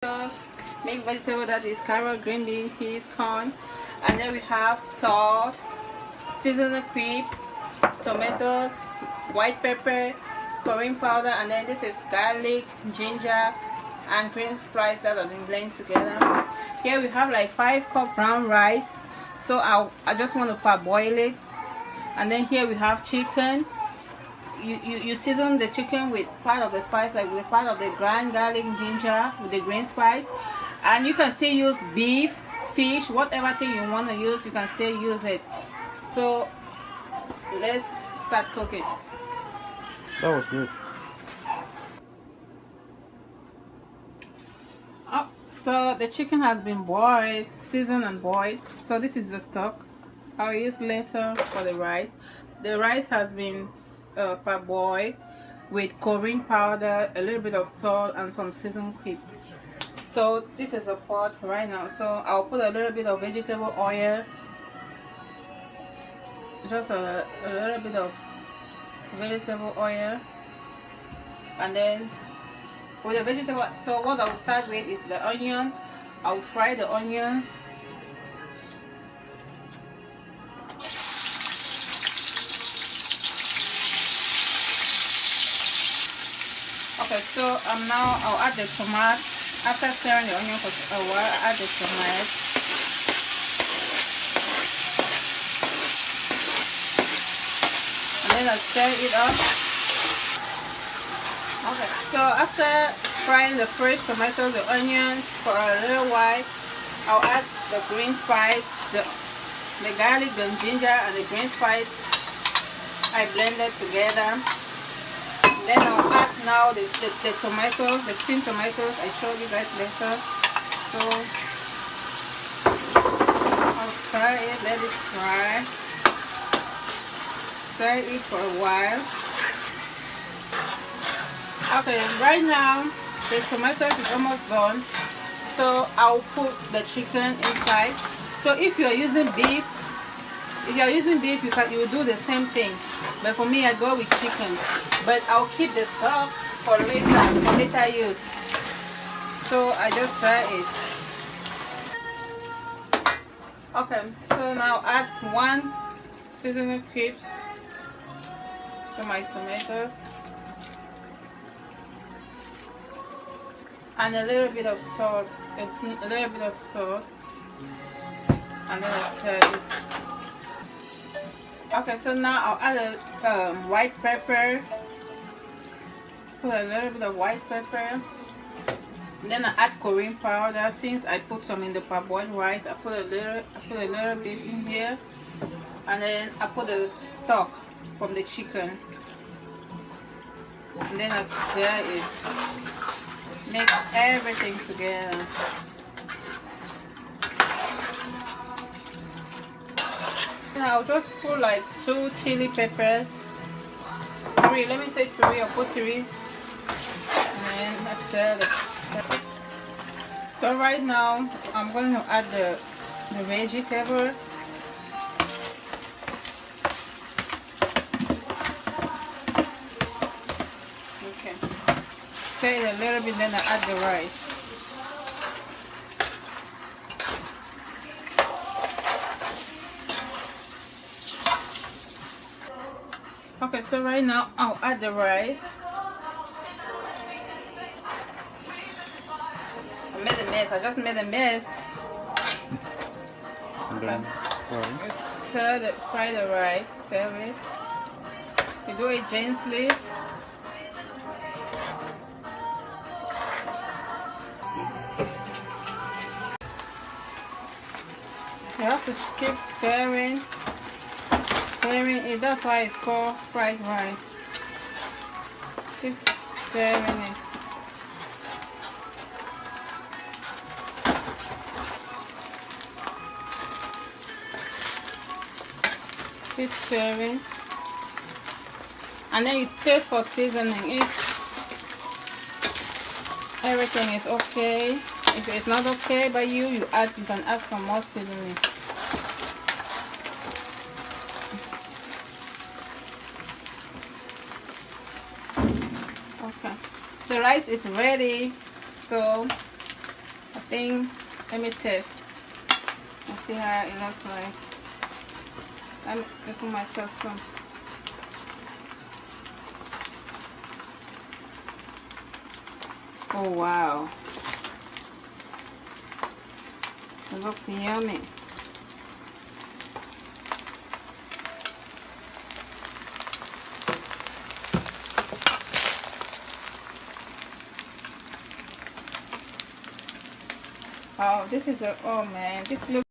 Mixed vegetable, that is carrot, green bean, peas, corn, and then we have salt, seasoned cubes, tomatoes, white pepper, curry powder, and then this is garlic, ginger, and green spice that have been blended together. Here we have like 5 cups brown rice, so I just want to parboil it. And then here we have chicken. You season the chicken with part of the spice, like with part of the ground garlic, ginger, with the green spice. And you can still use beef, fish, whatever thing you want to use, you can still use it. So let's start cooking. That was good. Oh, so the chicken has been boiled, seasoned and boiled. So this is the stock I'll use later for the rice. The rice has been parboiled with curry powder, a little bit of salt, and some seasoned cube. So this is a pot right now. So I'll put a little bit of vegetable oil, just a little bit of vegetable oil, and then with the vegetable. So what I'll start with is the onion. I'll fry the onions. Okay, so now I'll add the tomato. After stirring the onion for a while, I add the tomato. And then I'll stir it up. Okay, so after frying the fresh tomatoes, the onions for a little while, I'll add the green spice, the garlic, the ginger, and the green spice I blended together. Then I'll add now the tomatoes, the tin tomatoes I showed you guys later. So I'll stir it, let it fry. Stir it for a while. Okay, right now the tomatoes is almost done. So I'll put the chicken inside. So if you are using beef, you will do the same thing. But for me, I go with chicken. But I'll keep the stock for later use. So I just fry it. Okay, so now add 1 seasoning cubes to my tomatoes. And a little bit of salt. A little bit of salt. And then I stir it. Okay, so now I'll add a white pepper. Put a little bit of white pepper. Then I add curry powder. Since I put some in the parboiled rice, I put a little bit in here. And then I put the stock from the chicken. And then I stir it. Mix everything together. I'll just put like 2 chili peppers. 3, let me say 3, I'll put 3. And then I stir it. So right now I'm going to add the vegetables. Okay. Stir it a little bit, then I add the rice. Okay, so right now I'll add the rice. I made a mess. I just made a mess. And then fry the rice. Stir it. You do it gently. You have to keep stirring. That's why it's called fried rice. Keep stirring it. Keep stirring. And then you taste for seasoning. If everything is okay, if it's not okay by you, you can add some more seasoning. Okay, the rice is ready. So think, let me test and see how it looks like. I'm making myself some. Oh wow, it looks yummy. Oh, this is a, oh man, this looks